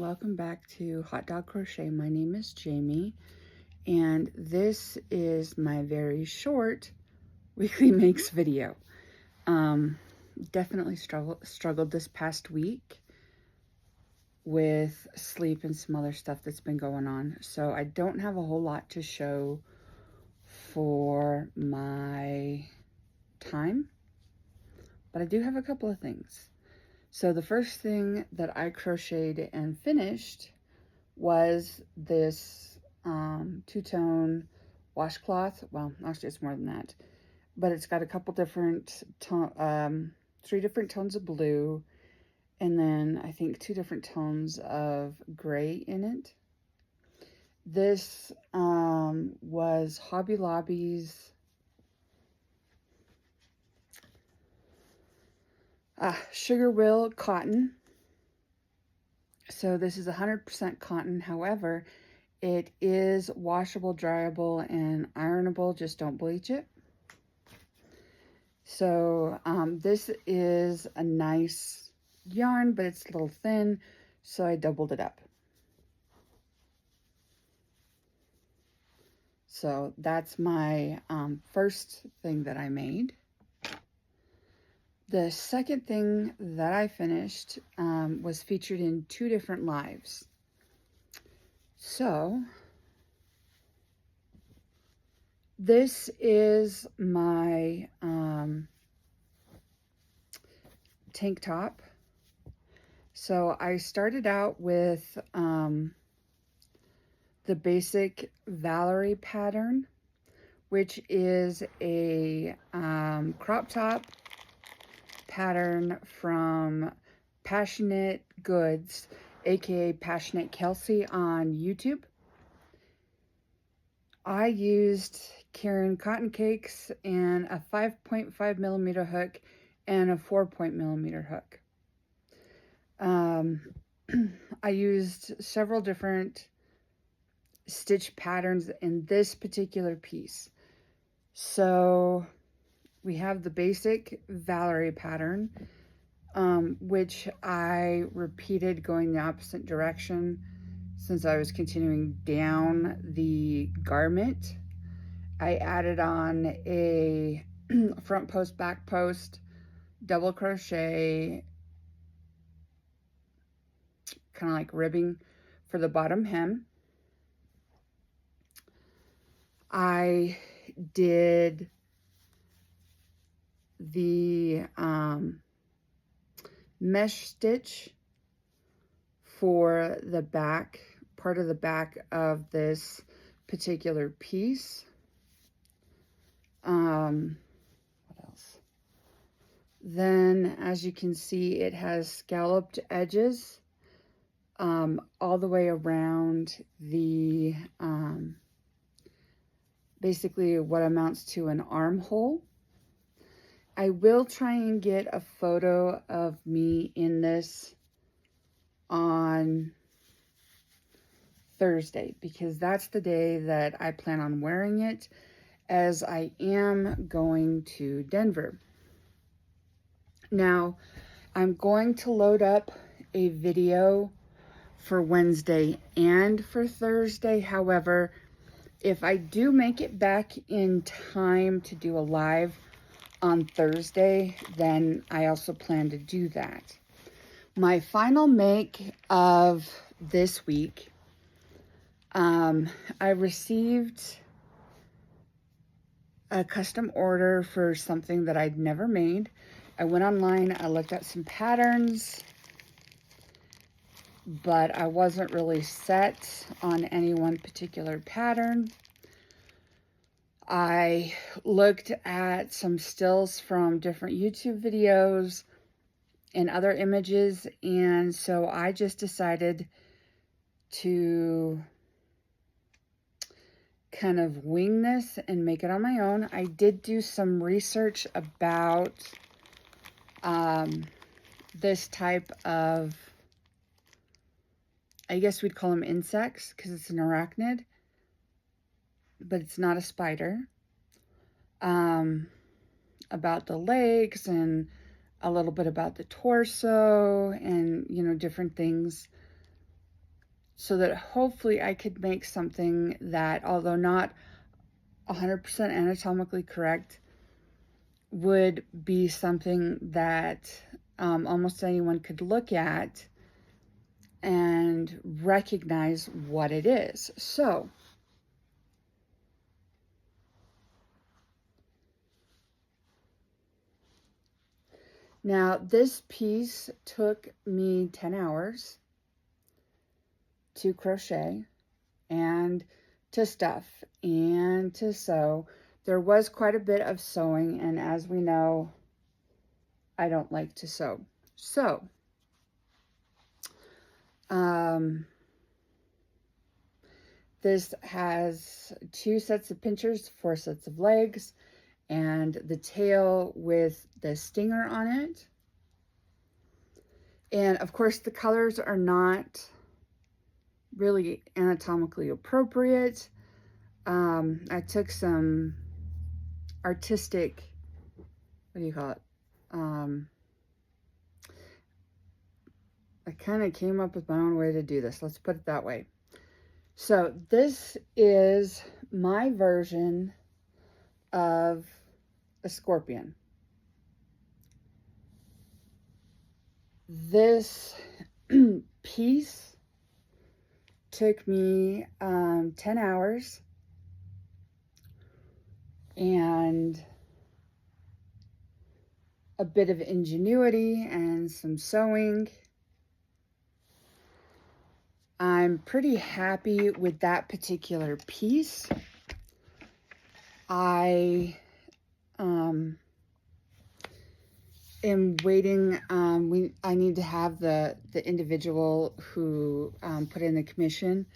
welcome back to Hot Dog Crochet. My name is Jamie, and this is my very short weekly makes video. Definitely struggled this past week with sleep and some other stuff that's been going on, so I don't have a whole lot to show for my time, but I do have a couple of things. So the first thing that I crocheted and finished was this two-tone washcloth. Well, actually it's more than that, but it's got a couple different, three different tones of blue, and then I think two different tones of gray in it. This was Hobby Lobby's Sugar Will cotton. So this is 100% cotton. However, it is washable, dryable, and ironable. Just don't bleach it. So this is a nice yarn, but it's a little thin, so I doubled it up. So that's my first thing that I made. The second thing that I finished was featured in two different lives. So this is my tank top. So I started out with the basic Valerie pattern, which is a crop top pattern from Passionate Goods, aka Passionate Kelsey on YouTube. I used Karen Cotton Cakes and a 5.5 millimeter hook and a 4 millimeter hook. I used several different stitch patterns in this particular piece. So we have the basic Valerie pattern, which I repeated going the opposite direction since I was continuing down the garment. I added on a front post, back post, double crochet, kind of like ribbing for the bottom hem. I did the mesh stitch for the back, part of the back of this particular piece. What else? Then, as you can see, it has scalloped edges all the way around the, basically what amounts to an armhole. I will try and get a photo of me in this on Thursday, because that's the day that I plan on wearing it, as I am going to Denver. Now, I'm going to load up a video for Wednesday and for Thursday. However, if I do make it back in time to do a live on Thursday, then I also plan to do that. My final make of this week, I received a custom order for something that I'd never made. I went online, I looked at some patterns, but I wasn't really set on any one particular pattern. I looked at some stills from different YouTube videos and other images, and so I just decided to kind of wing this and make it on my own. I did do some research about this type of, I guess we'd call them insects, because it's an arachnid, but it's not a spider. About the legs and a little bit about the torso and, you know, different things so that hopefully I could make something that, although not 100% anatomically correct, would be something that almost anyone could look at and recognize what it is. So now this piece took me 10 hours to crochet and to stuff and to sew. There was quite a bit of sewing, and as we know, I don't like to sew. So, this has 2 sets of pinchers, 4 sets of legs, and the tail with the stinger on it. And of course, the colors are not really anatomically appropriate. I took some artistic, what do you call it? I kind of came up with my own way to do this. Let's put it that way. So this is my version of a scorpion. This piece took me 10 hours and a bit of ingenuity and some sewing. I'm pretty happy with that particular piece. I am waiting. I need to have the individual who put in the commission.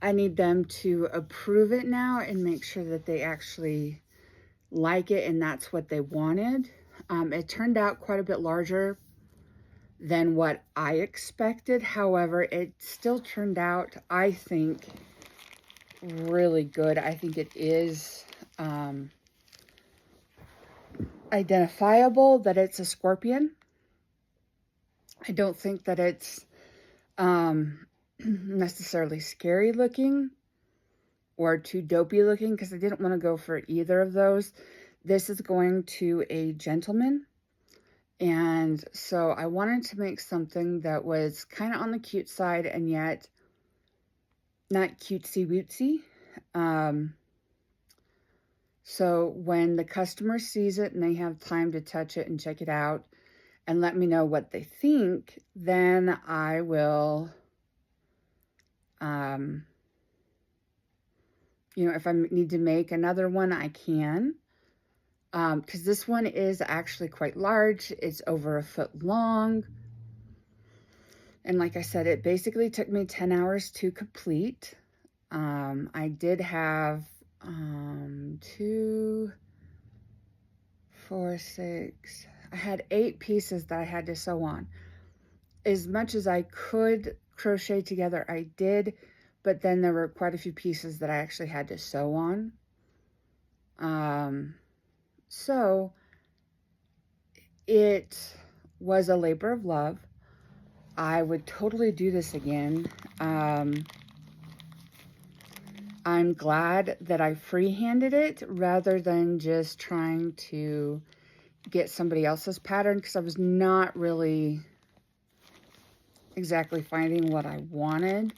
I need them to approve it now and make sure that they actually like it and that's what they wanted. It turned out quite a bit larger than what I expected. However, it still turned out, I think, really good. I think it is identifiable that it's a scorpion. I don't think that it's necessarily scary looking or too dopey looking, because I didn't want to go for either of those. This is going to a gentleman, and so I wanted to make something that was kind of on the cute side and yet not cutesy wootsy. So when the customer sees it and they have time to touch it and check it out and let me know what they think, then I will, if I need to make another one, I can. Because this one is actually quite large. It's over 1 foot long. And like I said, it basically took me 10 hours to complete. I did have 2, 4, 6. I had 8 pieces that I had to sew on. As much as I could crochet together, I did, but then there were quite a few pieces that I actually had to sew on. So it was a labor of love. I would totally do this again. I'm glad that I freehanded it rather than just trying to get somebody else's pattern, because I was not really exactly finding what I wanted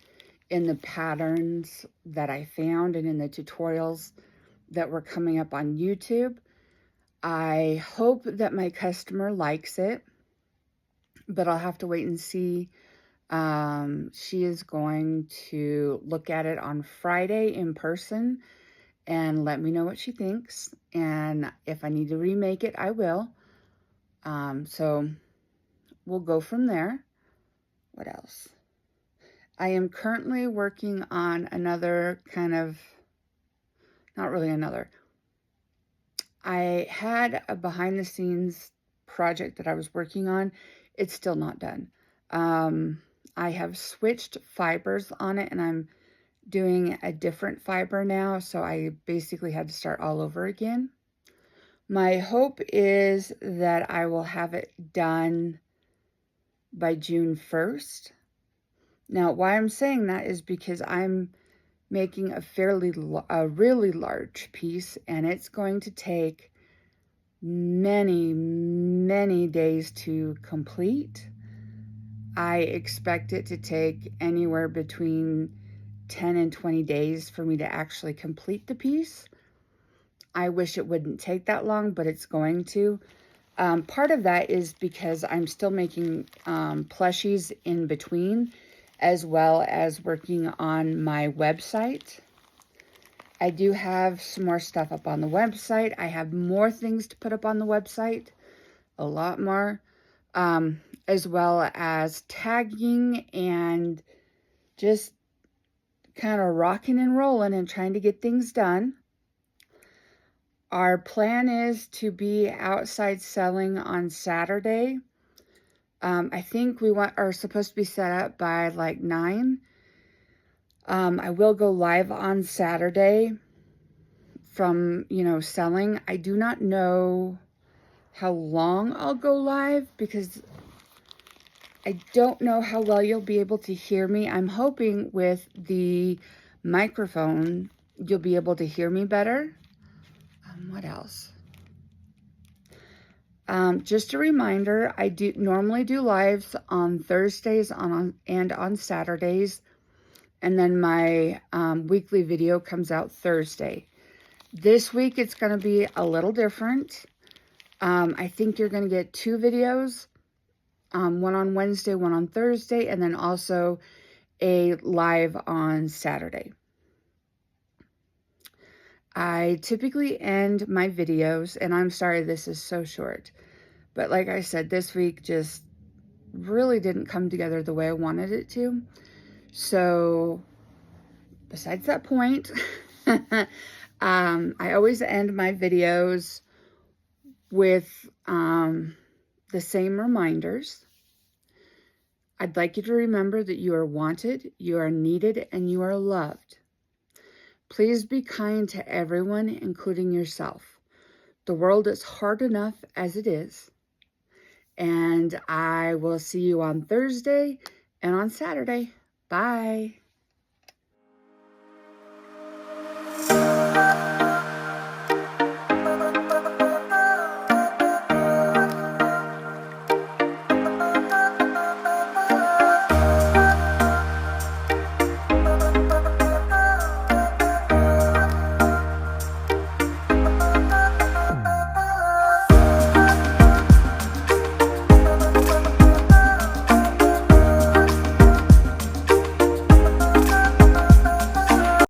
in the patterns that I found and in the tutorials that were coming up on YouTube. I hope that my customer likes it, but I'll have to wait and see. She is going to look at it on Friday in person and let me know what she thinks. And if I need to remake it, I will. So we'll go from there. What else? I am currently working on another kind of, not really another. I had a behind the scenes project that I was working on. It's still not done. I have switched fibers on it and I'm doing a different fiber now. So I basically had to start all over again. My hope is that I will have it done by June 1st. Now, why I'm saying that is because I'm making a really large piece, and it's going to take many, many days to complete. I expect it to take anywhere between 10 and 20 days for me to actually complete the piece. I wish it wouldn't take that long, but it's going to. Part of that is because I'm still making plushies in between, as well as working on my website. I do have some more stuff up on the website. I have more things to put up on the website, a lot more, as well as tagging and just kind of rocking and rolling and trying to get things done. Our plan is to be outside selling on Saturday. I think we are supposed to be set up by like 9. I will go live on Saturday from, selling. I do not know how long I'll go live because I don't know how well you'll be able to hear me. I'm hoping with the microphone, you'll be able to hear me better. What else? Just a reminder, I do normally do lives on Thursdays and on Saturdays, and then my weekly video comes out Thursday. This week it's going to be a little different. I think you're going to get 2 videos, one on Wednesday, one on Thursday, and then also a live on Saturday. I typically end my videos, and I'm sorry this is so short, but like I said, this week just really didn't come together the way I wanted it to. So besides that point, I always end my videos with the same reminders. I'd like you to remember that you are wanted, you are needed, and you are loved. Please be kind to everyone, including yourself. The world is hard enough as it is. And I will see you on Thursday and on Saturday. Bye.